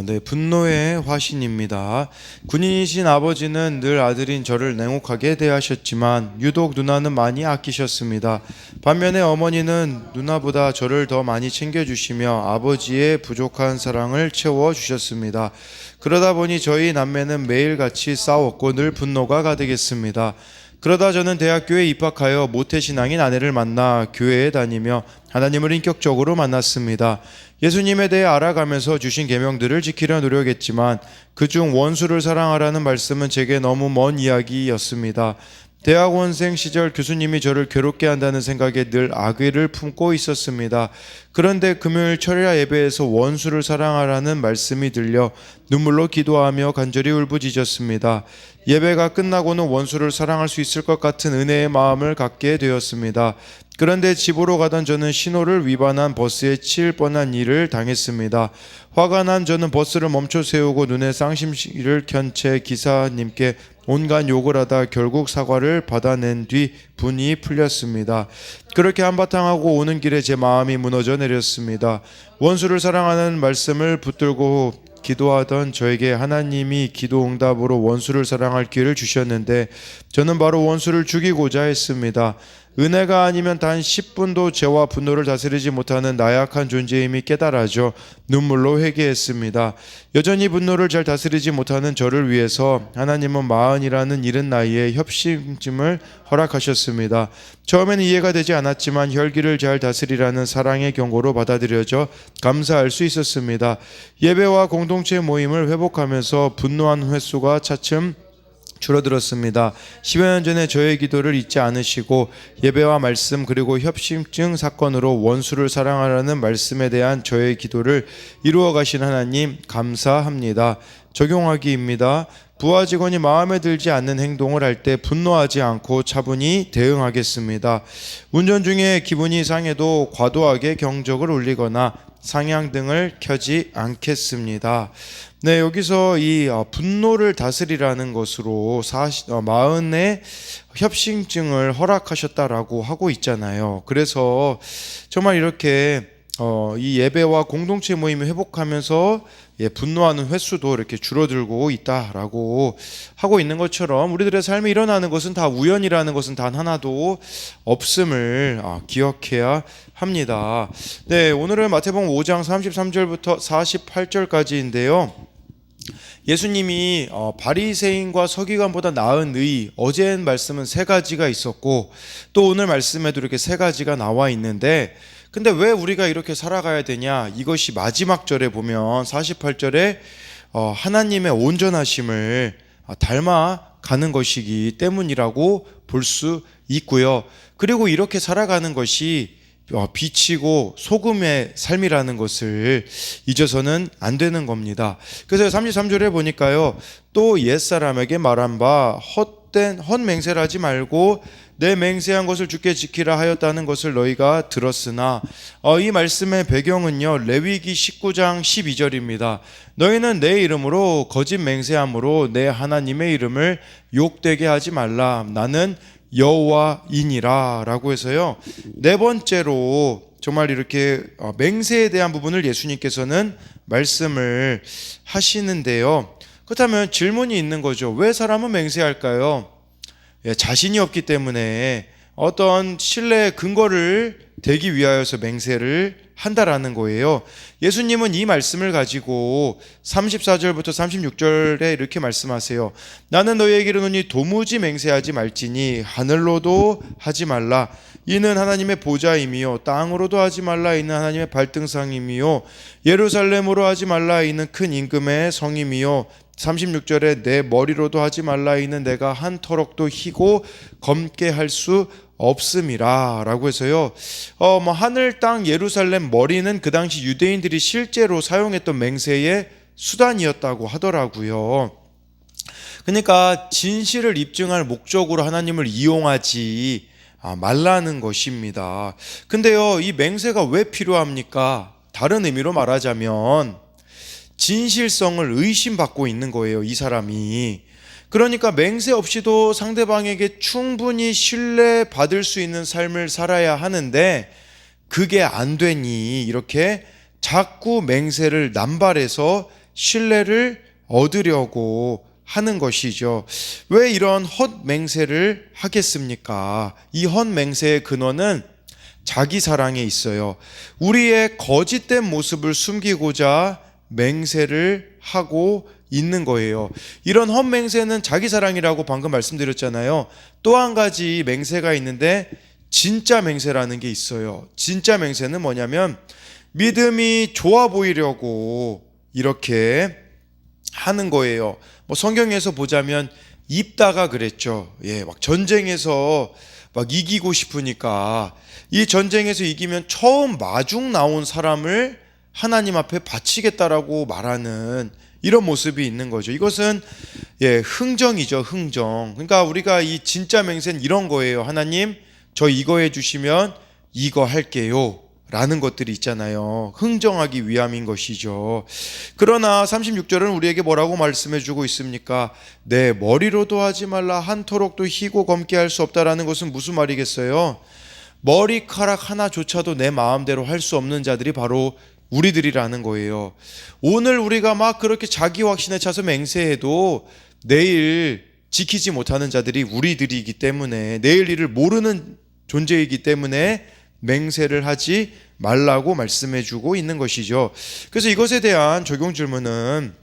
네, 분노의 화신입니다. 군인이신 아버지는 늘 아들인 저를 냉혹하게 대하셨지만 유독 누나는 많이 아끼셨습니다. 반면에 어머니는 누나보다 저를 더 많이 챙겨주시며 아버지의 부족한 사랑을 채워주셨습니다. 그러다 보니 저희 남매는 매일같이 싸웠고 늘 분노가 가득했습니다. 그러다 저는 대학교에 입학하여 모태신앙인 아내를 만나 교회에 다니며 하나님을 인격적으로 만났습니다. 예수님에 대해 알아가면서 주신 계명들을 지키려 노력했지만 그중 원수를 사랑하라는 말씀은 제게 너무 먼 이야기였습니다. 대학원생 시절 교수님이 저를 괴롭게 한다는 생각에 늘 악의를 품고 있었습니다. 그런데 금요일 철야 예배에서 원수를 사랑하라는 말씀이 들려 눈물로 기도하며 간절히 울부짖었습니다. 예배가 끝나고는 원수를 사랑할 수 있을 것 같은 은혜의 마음을 갖게 되었습니다. 그런데 집으로 가던 저는 신호를 위반한 버스에 치일 뻔한 일을 당했습니다. 화가 난 저는 버스를 멈춰 세우고 눈에 쌍심시를 켠 채 기사님께 온갖 욕을 하다 결국 사과를 받아낸 뒤 분이 풀렸습니다. 그렇게 한바탕 하고 오는 길에 제 마음이 무너져 내렸습니다. 원수를 사랑하는 말씀을 붙들고 기도하던 저에게 하나님이 기도 응답으로 원수를 사랑할 기회를 주셨는데 저는 바로 원수를 죽이고자 했습니다. 은혜가 아니면 단 10분도 죄와 분노를 다스리지 못하는 나약한 존재임이 깨달아져 눈물로 회개했습니다. 여전히 분노를 잘 다스리지 못하는 저를 위해서 하나님은 마흔이라는 이른 나이에 협심증을 허락하셨습니다. 처음에는 이해가 되지 않았지만 혈기를 잘 다스리라는 사랑의 경고로 받아들여져 감사할 수 있었습니다. 예배와 공동체 모임을 회복하면서 분노한 횟수가 차츰 줄어들었습니다. 10여 년 전에 저의 기도를 잊지 않으시고 예배와 말씀 그리고 협심증 사건으로 원수를 사랑하라는 말씀에 대한 저의 기도를 이루어 가신 하나님 감사합니다. 적용하기입니다. 부하 직원이 마음에 들지 않는 행동을 할 때 분노하지 않고 차분히 대응하겠습니다. 운전 중에 기분이 상해도 과도하게 경적을 울리거나 상향등을 켜지 않겠습니다. 네, 여기서 이 분노를 다스리라는 것으로 마흔의 협심증을 허락하셨다라고 하고 있잖아요. 그래서 정말 이렇게 이 예배와 공동체 모임을 회복하면서 분노하는 횟수도 이렇게 줄어들고 있다라고 하고 있는 것처럼 우리들의 삶에 일어나는 것은 다 우연이라는 것은 단 하나도 없음을 기억해야 합니다. 네, 오늘은 마태복음 5장 33절부터 48절까지인데요. 예수님이 바리새인과 서기관보다 나은 의, 어제 말씀은 세 가지가 있었고 또 오늘 말씀에도 이렇게 세 가지가 나와 있는데 근데 왜 우리가 이렇게 살아가야 되냐? 이것이 마지막 절에 보면 48절에 하나님의 온전하심을 닮아가는 것이기 때문이라고 볼 수 있고요. 그리고 이렇게 살아가는 것이 빛이고 소금의 삶이라는 것을 잊어서는 안 되는 겁니다. 그래서 33절에 보니까요. 또 옛사람에게 말한 바 헛맹세를 하지 말고 내 맹세한 것을 주께 지키라 하였다는 것을 너희가 들었으나 이 말씀의 배경은요. 레위기 19장 12절입니다. 너희는 내 이름으로 거짓 맹세함으로 내 하나님의 이름을 욕되게 하지 말라. 나는 여호와이니라 라고 해서요. 네 번째로 정말 이렇게 맹세에 대한 부분을 예수님께서는 말씀을 하시는데요. 그렇다면 질문이 있는 거죠. 왜 사람은 맹세할까요? 자신이 없기 때문에 어떤 신뢰의 근거를 대기 위하여서 맹세를 한다라는 거예요. 예수님은 이 말씀을 가지고 34절부터 36절에 이렇게 말씀하세요. 나는 너희에게 이르노니 도무지 맹세하지 말지니 하늘로도 하지 말라. 이는 하나님의 보좌임이요 땅으로도 하지 말라. 이는 하나님의 발등상임이요 예루살렘으로 하지 말라. 이는 큰 임금의 성임이요 36절에 내 머리로도 하지 말라. 이는 내가 한 터럭도 희고 검게 할 수 없음이라 라고 해서요. 하늘, 땅, 예루살렘, 머리는 그 당시 유대인들이 실제로 사용했던 맹세의 수단이었다고 하더라고요. 그러니까 진실을 입증할 목적으로 하나님을 이용하지 말라는 것입니다. 근데요, 이 맹세가 왜 필요합니까? 다른 의미로 말하자면 진실성을 의심받고 있는 거예요, 이 사람이. 그러니까 맹세 없이도 상대방에게 충분히 신뢰받을 수 있는 삶을 살아야 하는데 그게 안 되니 이렇게 자꾸 맹세를 남발해서 신뢰를 얻으려고 하는 것이죠. 왜 이런 헛맹세를 하겠습니까? 이 헛맹세의 근원은 자기 사랑에 있어요. 우리의 거짓된 모습을 숨기고자 맹세를 하고 있는 거예요. 이런 헛맹세는 자기 사랑이라고 방금 말씀드렸잖아요. 또 한 가지 맹세가 있는데 진짜 맹세라는 게 있어요. 진짜 맹세는 뭐냐면 믿음이 좋아 보이려고 이렇게 하는 거예요. 뭐 성경에서 보자면 입다가 그랬죠. 막 전쟁에서 막 이기고 싶으니까 이 전쟁에서 이기면 처음 마중 나온 사람을 하나님 앞에 바치겠다라고 말하는 이런 모습이 있는 거죠. 이것은 흥정이죠, 흥정. 그러니까 우리가 이 진짜 맹세는 이런 거예요. 하나님, 저 이거 해주시면 이거 할게요 라는 것들이 있잖아요. 흥정하기 위함인 것이죠. 그러나 36절은 우리에게 뭐라고 말씀해 주고 있습니까? 내 머리로도 하지 말라 한토록도 희고 검게 할 수 없다라는 것은 무슨 말이겠어요? 머리카락 하나조차도 내 마음대로 할 수 없는 자들이 바로 우리들이라는 거예요. 오늘 우리가 막 그렇게 자기 확신에 차서 맹세해도 내일 지키지 못하는 자들이 우리들이기 때문에, 내일 일을 모르는 존재이기 때문에 맹세를 하지 말라고 말씀해 주고 있는 것이죠. 그래서 이것에 대한 적용 질문은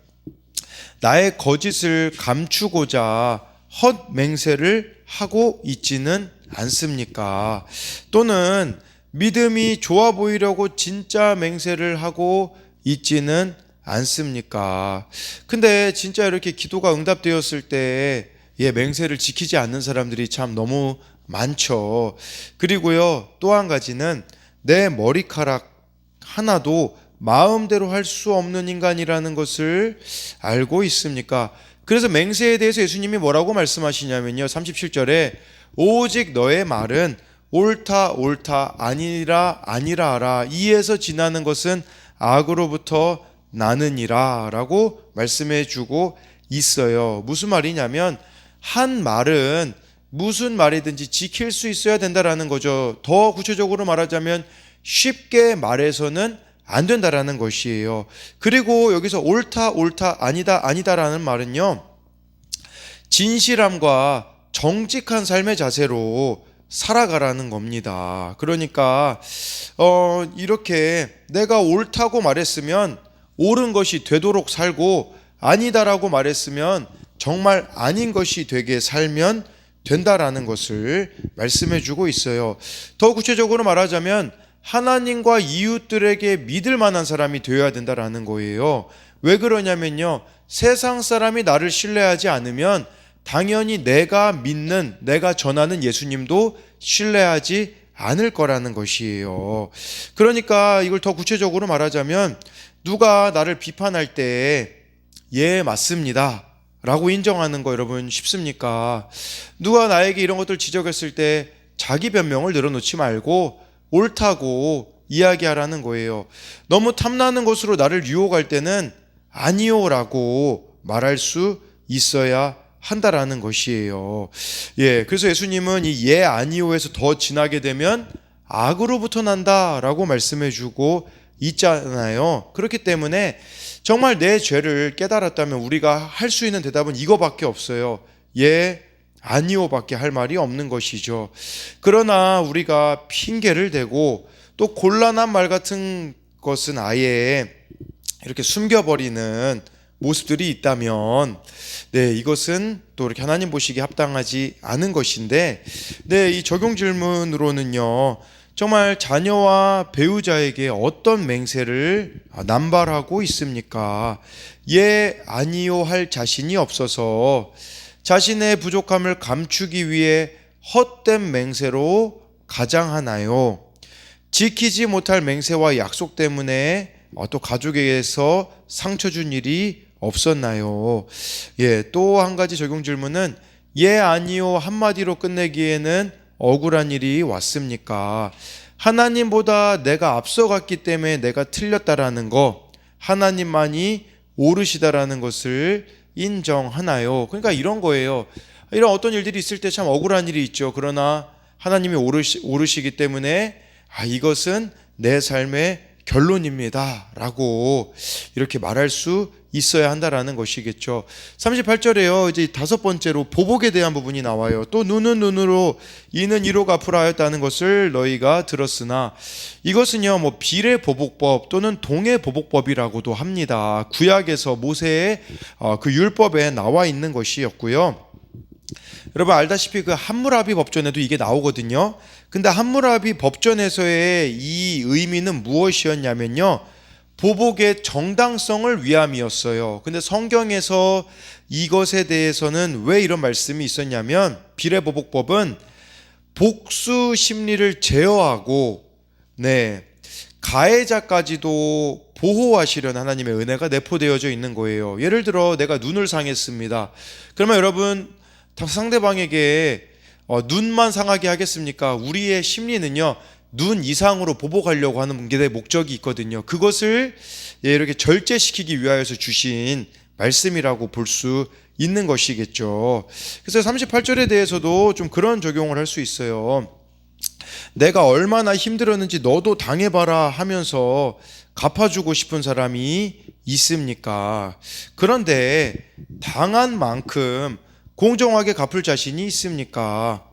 나의 거짓을 감추고자 헛맹세를 하고 있지는 않습니까? 또는 믿음이 좋아 보이려고 진짜 맹세를 하고 있지는 않습니까? 근데 진짜 이렇게 기도가 응답되었을 때 맹세를 지키지 않는 사람들이 참 너무 많죠. 그리고요, 또 한 가지는 내 머리카락 하나도 마음대로 할 수 없는 인간이라는 것을 알고 있습니까? 그래서 맹세에 대해서 예수님이 뭐라고 말씀하시냐면요, 37절에 오직 너의 말은 옳다 옳다 아니라 아니라 하라, 이에서 지나는 것은 악으로부터 나느니라 라고 말씀해 주고 있어요. 무슨 말이냐면 한 말은 무슨 말이든지 지킬 수 있어야 된다라는 거죠. 더 구체적으로 말하자면 쉽게 말해서는 안 된다라는 것이에요. 그리고 여기서 옳다 옳다 아니다 아니다라는 말은요, 진실함과 정직한 삶의 자세로 살아가라는 겁니다. 그러니까 이렇게 내가 옳다고 말했으면 옳은 것이 되도록 살고, 아니다라고 말했으면 정말 아닌 것이 되게 살면 된다라는 것을 말씀해 주고 있어요. 더 구체적으로 말하자면 하나님과 이웃들에게 믿을 만한 사람이 되어야 된다라는 거예요. 왜 그러냐면요, 세상 사람이 나를 신뢰하지 않으면 당연히 내가 믿는, 내가 전하는 예수님도 신뢰하지 않을 거라는 것이에요. 그러니까 이걸 더 구체적으로 말하자면 누가 나를 비판할 때 맞습니다 라고 인정하는 거 여러분 쉽습니까? 누가 나에게 이런 것들 지적했을 때 자기 변명을 늘어놓지 말고 옳다고 이야기하라는 거예요. 너무 탐나는 것으로 나를 유혹할 때는 아니요 라고 말할 수 있어야 한다라는 것이에요. 그래서 예수님은 이 아니오에서 더 지나게 되면 악으로부터 난다라고 말씀해 주고 있잖아요. 그렇기 때문에 정말 내 죄를 깨달았다면 우리가 할 수 있는 대답은 이거밖에 없어요. 아니오밖에 할 말이 없는 것이죠. 그러나 우리가 핑계를 대고 또 곤란한 말 같은 것은 아예 이렇게 숨겨버리는 모습들이 있다면 이것은 또 이렇게 하나님 보시기에 합당하지 않은 것인데, 이 적용 질문으로는요, 정말 자녀와 배우자에게 어떤 맹세를 남발하고 있습니까? 아니요 할 자신이 없어서 자신의 부족함을 감추기 위해 헛된 맹세로 가장하나요? 지키지 못할 맹세와 약속 때문에 또 가족에게서 상처 준 일이 없었나요? 또 한 가지 적용 질문은 아니요 한마디로 끝내기에는 억울한 일이 왔습니까? 하나님보다 내가 앞서갔기 때문에 내가 틀렸다라는 거, 하나님만이 오르시다라는 것을 인정하나요? 그러니까 이런 거예요. 이런 어떤 일들이 있을 때 참 억울한 일이 있죠. 그러나 하나님이 오르시기 때문에 이것은 내 삶의 결론입니다 라고 이렇게 말할 수 있어야 한다라는 것이겠죠. 38절에요. 이제 다섯 번째로 보복에 대한 부분이 나와요. 또 눈은 눈으로 이는 이로 갚으라 하였다는 것을 너희가 들었으나, 이것은요 뭐 비례 보복법 또는 동해 보복법이라고도 합니다. 구약에서 모세의 그 율법에 나와 있는 것이었고요. 여러분 알다시피 그 함무라비 법전에도 이게 나오거든요. 근데 함무라비 법전에서의 이 의미는 무엇이었냐면요, 보복의 정당성을 위함이었어요. 근데 성경에서 이것에 대해서는 왜 이런 말씀이 있었냐면, 비례보복법은 복수 심리를 제어하고 가해자까지도 보호하시려는 하나님의 은혜가 내포되어져 있는 거예요. 예를 들어 내가 눈을 상했습니다. 그러면 여러분 상대방에게 눈만 상하게 하겠습니까? 우리의 심리는요, 눈 이상으로 보복하려고 하는 게 목적이 있거든요. 그것을 이렇게 절제시키기 위하여서 주신 말씀이라고 볼 수 있는 것이겠죠. 그래서 38절에 대해서도 좀 그런 적용을 할 수 있어요. 내가 얼마나 힘들었는지 너도 당해봐라 하면서 갚아주고 싶은 사람이 있습니까? 그런데 당한 만큼 공정하게 갚을 자신이 있습니까?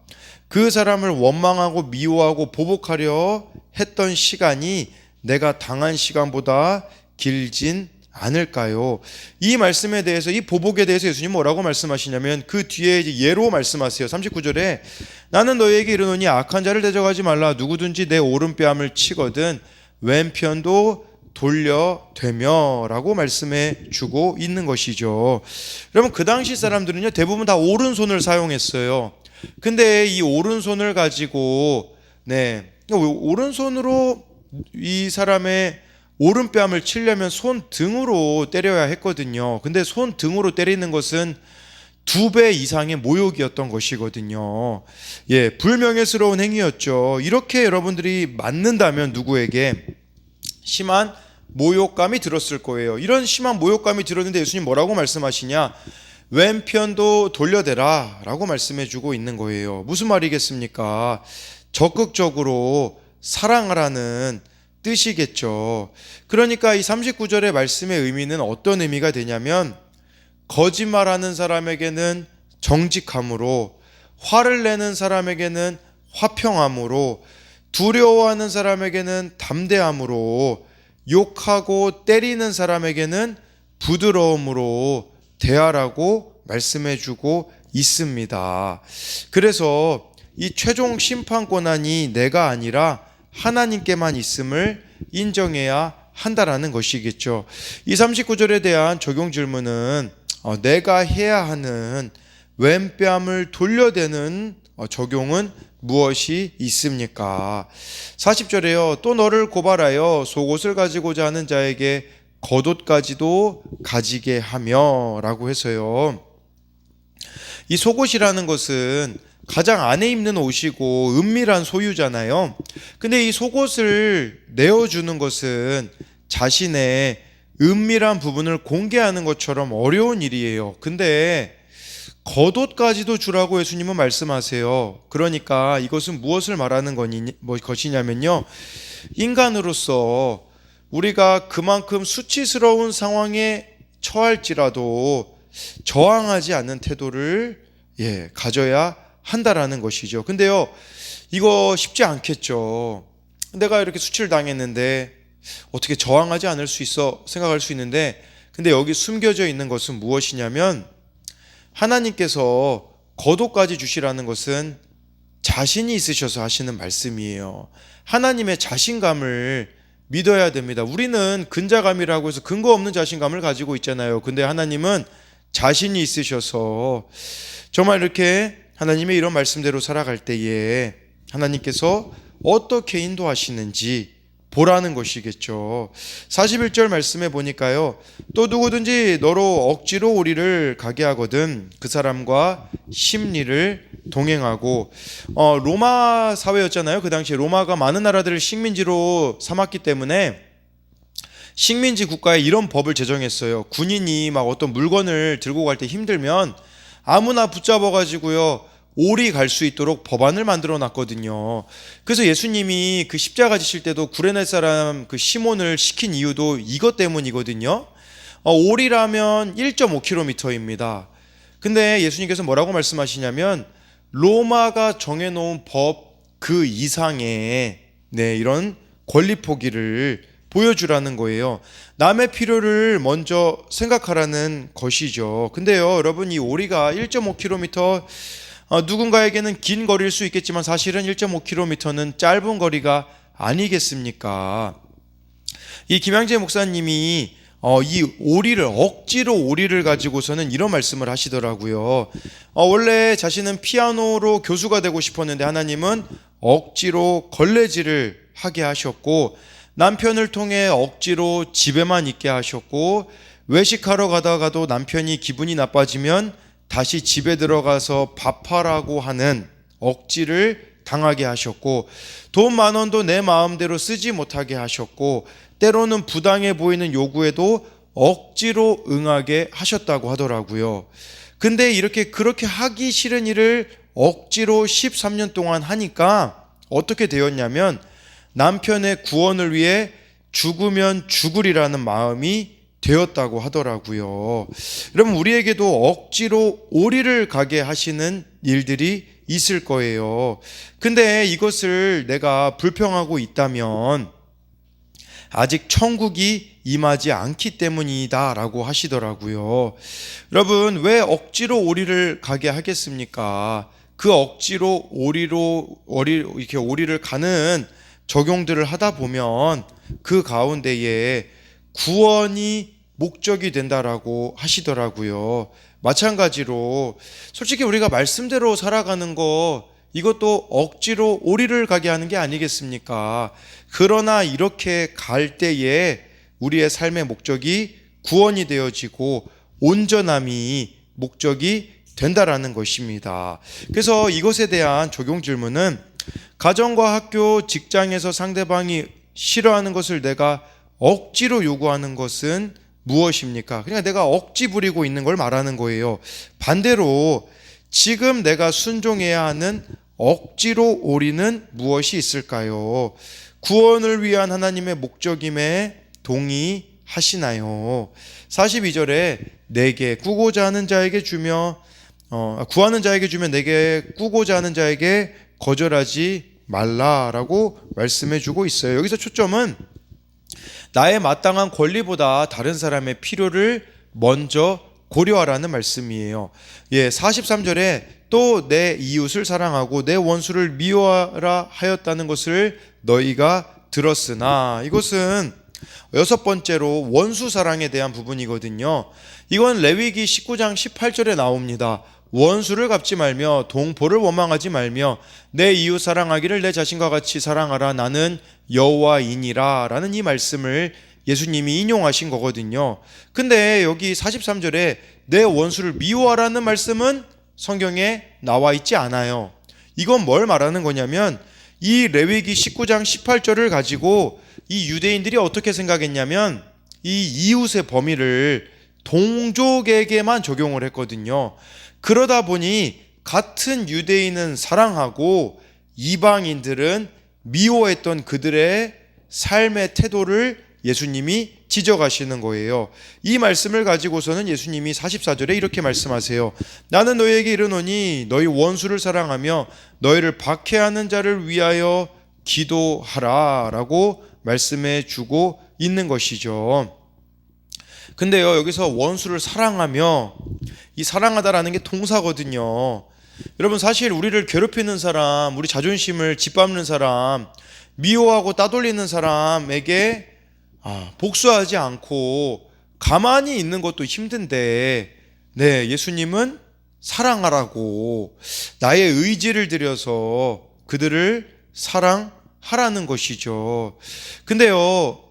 그 사람을 원망하고 미워하고 보복하려 했던 시간이 내가 당한 시간보다 길진 않을까요? 이 말씀에 대해서, 이 보복에 대해서 예수님 뭐라고 말씀하시냐면 그 뒤에 이제 예로 말씀하세요. 39절에 나는 너희에게 이르노니 악한 자를 대적하지 말라. 누구든지 내 오른뺨을 치거든 왼편도 돌려되며 라고 말씀해 주고 있는 것이죠. 여러분 그 당시 사람들은요 대부분 다 오른손을 사용했어요. 근데 이 오른손을 가지고 오른손으로 이 사람의 오른뺨을 치려면 손등으로 때려야 했거든요. 근데 손등으로 때리는 것은 2배 이상의 모욕이었던 것이거든요. 불명예스러운 행위였죠. 이렇게 여러분들이 맞는다면 누구에게 심한 모욕감이 들었을 거예요. 이런 심한 모욕감이 들었는데 예수님 뭐라고 말씀하시냐? 왼편도 돌려대라 라고 말씀해 주고 있는 거예요. 무슨 말이겠습니까? 적극적으로 사랑하라는 뜻이겠죠. 그러니까 이 39절의 말씀의 의미는 어떤 의미가 되냐면, 거짓말하는 사람에게는 정직함으로, 화를 내는 사람에게는 화평함으로, 두려워하는 사람에게는 담대함으로, 욕하고 때리는 사람에게는 부드러움으로 대하라고 말씀해 주고 있습니다. 그래서 이 최종 심판 권한이 내가 아니라 하나님께만 있음을 인정해야 한다라는 것이겠죠. 이 39절에 대한 적용 질문은 내가 해야 하는 왼뺨을 돌려대는 적용은 무엇이 있습니까? 40절에요. 또 너를 고발하여 속옷을 가지고자 하는 자에게 겉옷까지도 가지게 하며 라고 해서요. 이 속옷이라는 것은 가장 안에 입는 옷이고 은밀한 소유잖아요. 근데 이 속옷을 내어주는 것은 자신의 은밀한 부분을 공개하는 것처럼 어려운 일이에요. 근데 겉옷까지도 주라고 예수님은 말씀하세요. 그러니까 이것은 무엇을 말하는 것이냐면요, 인간으로서 우리가 그만큼 수치스러운 상황에 처할지라도 저항하지 않는 태도를 가져야 한다라는 것이죠. 근데요, 이거 쉽지 않겠죠. 내가 이렇게 수치를 당했는데 어떻게 저항하지 않을 수 있어 생각할 수 있는데, 근데 여기 숨겨져 있는 것은 무엇이냐면, 하나님께서 겉옷까지 주시라는 것은 자신이 있으셔서 하시는 말씀이에요. 하나님의 자신감을 믿어야 됩니다. 우리는 근자감이라고 해서 근거 없는 자신감을 가지고 있잖아요. 근데 하나님은 자신이 있으셔서 정말 이렇게 하나님의 이런 말씀대로 살아갈 때에 하나님께서 어떻게 인도하시는지 보라는 것이겠죠. 41절 말씀에 보니까요, 또 누구든지 너로 억지로 우리를 가게 하거든 그 사람과 심리를 동행하고, 로마 사회였잖아요. 그 당시에 로마가 많은 나라들을 식민지로 삼았기 때문에 식민지 국가에 이런 법을 제정했어요. 군인이 막 어떤 물건을 들고 갈 때 힘들면 아무나 붙잡아 가지고요 올이 갈 수 있도록 법안을 만들어 놨거든요. 그래서 예수님이 그 십자가 지실 때도 구레네 사람 그 시몬을 시킨 이유도 이것 때문이거든요. 올이라면 1.5km입니다. 근데 예수님께서 뭐라고 말씀하시냐면 로마가 정해놓은 법 그 이상의 이런 권리 포기를 보여주라는 거예요. 남의 필요를 먼저 생각하라는 것이죠. 근데요, 여러분, 이 오리가 1.5km 누군가에게는 긴 거리일 수 있겠지만 사실은 1.5km는 짧은 거리가 아니겠습니까? 이 김양재 목사님이 이 오리를 억지로 오리를 가지고서는 이런 말씀을 하시더라고요. 원래 자신은 피아노로 교수가 되고 싶었는데 하나님은 억지로 걸레질을 하게 하셨고 남편을 통해 억지로 집에만 있게 하셨고 외식하러 가다가도 남편이 기분이 나빠지면 다시 집에 들어가서 밥하라고 하는 억지를 당하게 하셨고 돈 10,000원도 내 마음대로 쓰지 못하게 하셨고 때로는 부당해 보이는 요구에도 억지로 응하게 하셨다고 하더라고요. 근데 그렇게 하기 싫은 일을 억지로 13년 동안 하니까 어떻게 되었냐면 남편의 구원을 위해 죽으면 죽으리라는 마음이 되었다고 하더라고요. 여러분, 우리에게도 억지로 오리를 가게 하시는 일들이 있을 거예요. 근데 이것을 내가 불평하고 있다면 아직 천국이 임하지 않기 때문이다 라고 하시더라고요. 여러분, 왜 억지로 오리를 가게 하겠습니까? 그 억지로 이렇게 오리를 가는 적용들을 하다 보면 그 가운데에 구원이 목적이 된다라고 하시더라고요. 마찬가지로 솔직히 우리가 말씀대로 살아가는 거 이것도 억지로 오리를 가게 하는 게 아니겠습니까? 그러나 이렇게 갈 때에 우리의 삶의 목적이 구원이 되어지고 온전함이 목적이 된다라는 것입니다. 그래서 이것에 대한 적용 질문은 가정과 학교, 직장에서 상대방이 싫어하는 것을 내가 억지로 요구하는 것은 무엇입니까? 그러니까 내가 억지 부리고 있는 걸 말하는 거예요. 반대로 지금 내가 순종해야 하는 억지로 오리는 무엇이 있을까요? 구원을 위한 하나님의 목적임에 동의하시나요? 42절에 내게 꾸고자 하는 자에게 주며 구하는 자에게 주면 내게 꾸고자 하는 자에게 거절하지 말라라고 말씀해 주고 있어요. 여기서 초점은 나의 마땅한 권리보다 다른 사람의 필요를 먼저 고려하라는 말씀이에요. 43절에 또 내 이웃을 사랑하고 내 원수를 미워하라 하였다는 것을 너희가 들었으나, 이것은 6번째로 원수 사랑에 대한 부분이거든요. 이건 레위기 19장 18절에 나옵니다. 원수를 갚지 말며 동포를 원망하지 말며 내 이웃 사랑하기를 내 자신과 같이 사랑하라 나는 여호와이니라 라는 이 말씀을 예수님이 인용하신 거거든요. 근데 여기 43절에 내 원수를 미워하라는 말씀은 성경에 나와 있지 않아요. 이건 뭘 말하는 거냐면 이 레위기 19장 18절을 가지고 이 유대인들이 어떻게 생각했냐면 이 이웃의 범위를 동족에게만 적용을 했거든요. 그러다 보니 같은 유대인은 사랑하고 이방인들은 미워했던 그들의 삶의 태도를 예수님이 지적하시는 거예요. 이 말씀을 가지고서는 예수님이 44절에 이렇게 말씀하세요. 나는 너희에게 이르노니 너희 원수를 사랑하며 너희를 박해하는 자를 위하여 기도하라 라고 말씀해 주고 있는 것이죠. 근데요, 여기서 원수를 사랑하며, 이 사랑하다라는 게 동사거든요. 여러분, 사실 우리를 괴롭히는 사람, 우리 자존심을 짓밟는 사람, 미워하고 따돌리는 사람에게 복수하지 않고 가만히 있는 것도 힘든데, 예수님은 사랑하라고 나의 의지를 들여서 그들을 사랑하라는 것이죠. 근데요,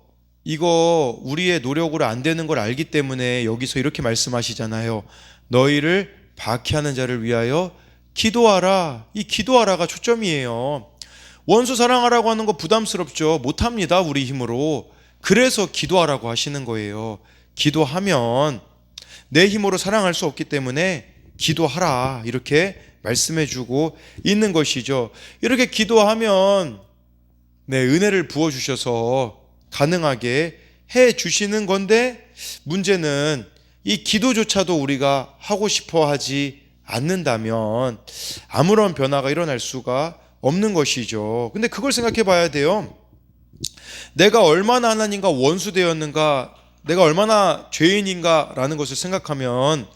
이거 우리의 노력으로 안 되는 걸 알기 때문에 여기서 이렇게 말씀하시잖아요. 너희를 박해하는 자를 위하여 기도하라. 이 기도하라가 초점이에요. 원수 사랑하라고 하는 거 부담스럽죠. 못합니다, 우리 힘으로. 그래서 기도하라고 하시는 거예요. 기도하면 내 힘으로 사랑할 수 없기 때문에 기도하라, 이렇게 말씀해 주고 있는 것이죠. 이렇게 기도하면 은혜를 부어 주셔서 가능하게 해 주시는 건데, 문제는 이 기도조차도 우리가 하고 싶어 하지 않는다면 아무런 변화가 일어날 수가 없는 것이죠. 근데 그걸 생각해 봐야 돼요. 내가 얼마나 하나님과 원수되었는가, 내가 얼마나 죄인인가 라는 것을 생각하면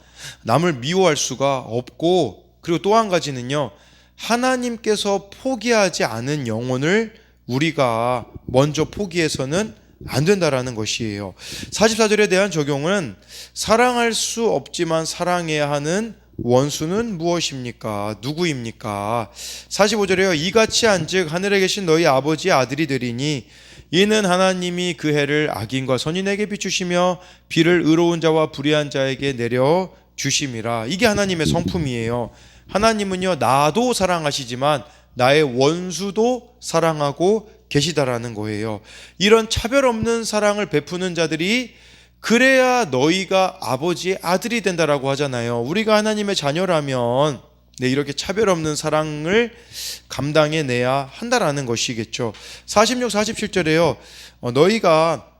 남을 미워할 수가 없고, 그리고 또 한 가지는요, 하나님께서 포기하지 않은 영혼을 우리가 먼저 포기해서는 안 된다라는 것이에요. 44절에 대한 적용은 사랑할 수 없지만 사랑해야 하는 원수는 무엇입니까? 누구입니까? 45절에요. 이같이 한즉 하늘에 계신 너희 아버지의 아들이 되리니 이는 하나님이 그 해를 악인과 선인에게 비추시며 비를 의로운 자와 불의한 자에게 내려 주심이라. 이게 하나님의 성품이에요. 하나님은요, 나도 사랑하시지만 나의 원수도 사랑하고 계시다라는 거예요. 이런 차별 없는 사랑을 베푸는 자들이 그래야 너희가 아버지의 아들이 된다라고 하잖아요. 우리가 하나님의 자녀라면 이렇게 차별 없는 사랑을 감당해내야 한다라는 것이겠죠. 46, 47절에요. 너희가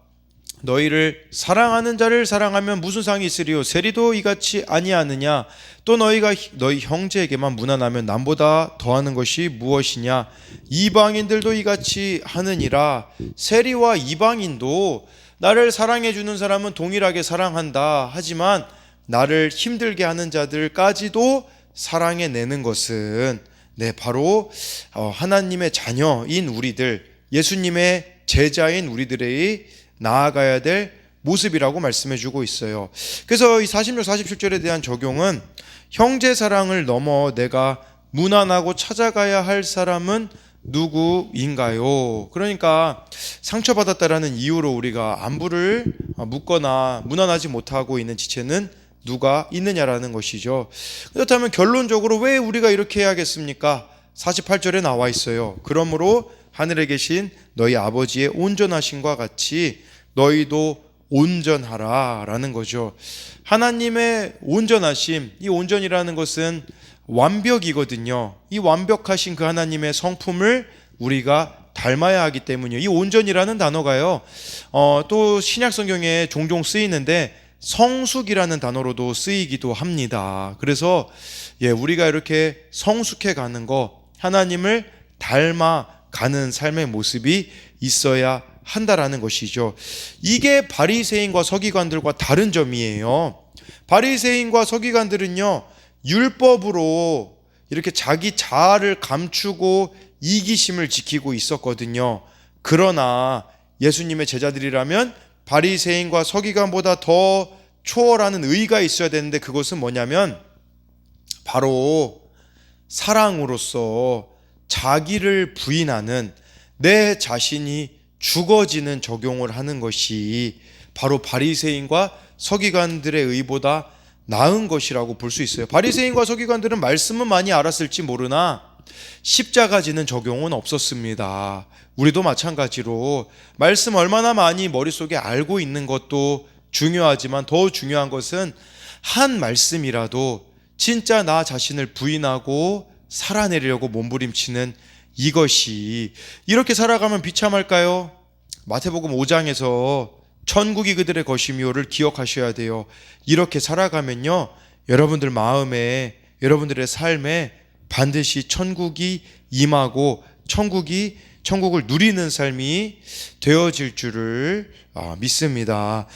너희를 사랑하는 자를 사랑하면 무슨 상이 있으리요? 세리도 이같이 아니하느냐? 또 너희가 너희 형제에게만 무난하면 남보다 더하는 것이 무엇이냐? 이방인들도 이같이 하느니라. 세리와 이방인도 나를 사랑해 주는 사람은 동일하게 사랑한다. 하지만 나를 힘들게 하는 자들까지도 사랑해내는 것은 바로 하나님의 자녀인 우리들, 예수님의 제자인 우리들의 나아가야 될 모습이라고 말씀해 주고 있어요. 그래서 이 46, 47절에 대한 적용은 형제 사랑을 넘어 내가 무난하고 찾아가야 할 사람은 누구인가요? 그러니까 상처받았다라는 이유로 우리가 안부를 묻거나 무난하지 못하고 있는 지체는 누가 있느냐라는 것이죠. 그렇다면 결론적으로 왜 우리가 이렇게 해야겠습니까? 48절에 나와 있어요. 그러므로 하늘에 계신 너희 아버지의 온전하심과 같이 너희도 온전하라 라는 거죠. 하나님의 온전하심, 이 온전이라는 것은 완벽이거든요. 이 완벽하신 그 하나님의 성품을 우리가 닮아야 하기 때문이에요. 이 온전이라는 단어가요, 또 신약 성경에 종종 쓰이는데 성숙이라는 단어로도 쓰이기도 합니다. 그래서 우리가 이렇게 성숙해 가는 거, 하나님을 닮아 가는 삶의 모습이 있어야 한다라는 것이죠. 이게 바리새인과 서기관들과 다른 점이에요. 바리새인과 서기관들은요, 율법으로 이렇게 자기 자아를 감추고 이기심을 지키고 있었거든요. 그러나 예수님의 제자들이라면 바리새인과 서기관보다 더 초월하는 의가 있어야 되는데, 그것은 뭐냐면 바로 사랑으로서 자기를 부인하는, 내 자신이 죽어지는 적용을 하는 것이 바로 바리새인과 서기관들의 의보다 나은 것이라고 볼 수 있어요. 바리새인과 서기관들은 말씀은 많이 알았을지 모르나 십자가 지는 적용은 없었습니다. 우리도 마찬가지로 말씀 얼마나 많이 머릿속에 알고 있는 것도 중요하지만 더 중요한 것은 한 말씀이라도 진짜 나 자신을 부인하고 살아내려고 몸부림치는 이것이, 이렇게 살아가면 비참할까요? 마태복음 5장에서 천국이 그들의 것이며를 기억하셔야 돼요. 이렇게 살아가면요, 여러분들 마음에, 여러분들의 삶에 반드시 천국이 임하고 천국을 누리는 삶이 되어질 줄을 믿습니다.